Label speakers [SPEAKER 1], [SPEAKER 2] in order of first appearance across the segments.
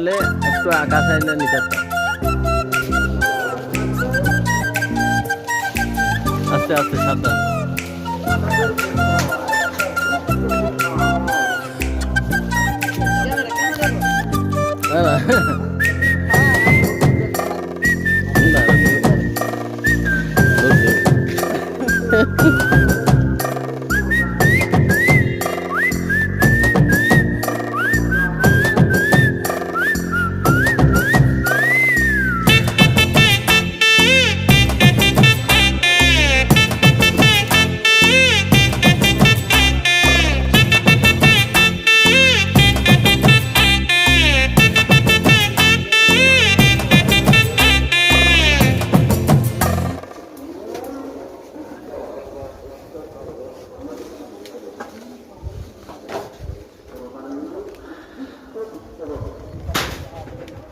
[SPEAKER 1] একটু আকাশ আইলে নিতে আস্তে আস্তে সাবধান।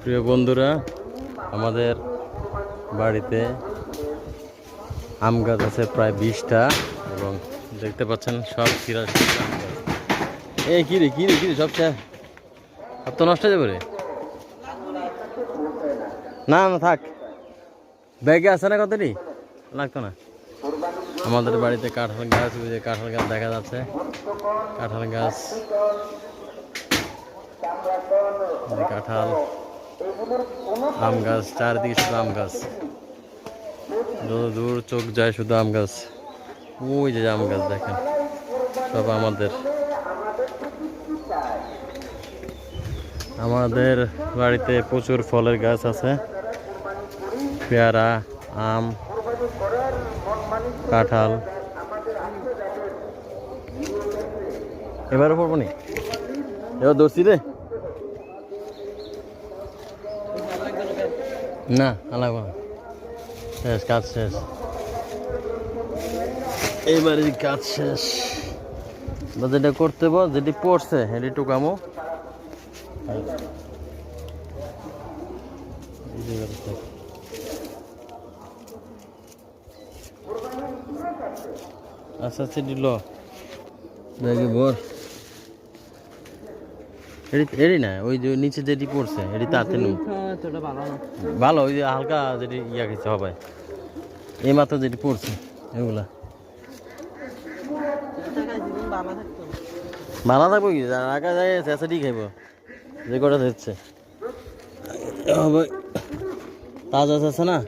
[SPEAKER 1] প্রিয় বন্ধুরা, আমাদের বাড়িতে আম গাছ আছে প্রায় 20টা এবং দেখতে পাচ্ছেন সব ছিঁড়া আম গাছ। এই কি রে সব সব তো নষ্ট হয়ে যাবে রে। না না থাক, ব্যাগে আছে না কতটি, লাগতো না। আমাদের বাড়িতে কাঁঠাল গাছ, ওই যে কাঁঠাল গাছ দেখা যাচ্ছে, কাঁঠাল গাছ, কাঁঠাল, আম গাছ, চারিদিকে শুধু আম গাছ, যত দূর চোখ যায় শুধু আম গাছ। ওই যে আম গাছ দেখেন, সব আমাদের বাড়িতে প্রচুর ফলের গাছ আছে, পেয়ারা, আম, কাঁঠাল। এবারে পড়বো নি, এবার ধরছি রে, না আলাগো না, শেষ কাজ শেষ, এইবারে কাজ শেষ। যেটা করতে বল, যেটি পড়ছে সেটি টুকামো। আচ্ছা আচ্ছা দিল ব্যাগে ভর, এটি না, ওই যে নিচে যেটি পড়ছে এটি তাতে ভালো, ওই যে হালকা যেটি ইয়া খেতে হবে, এই মাত্র যেটি পড়ছে এগুলা ভালো থাকবো কি, রাখা যায় চেঁচাটি খাইব যে কটা হচ্ছে তাজা আছে না।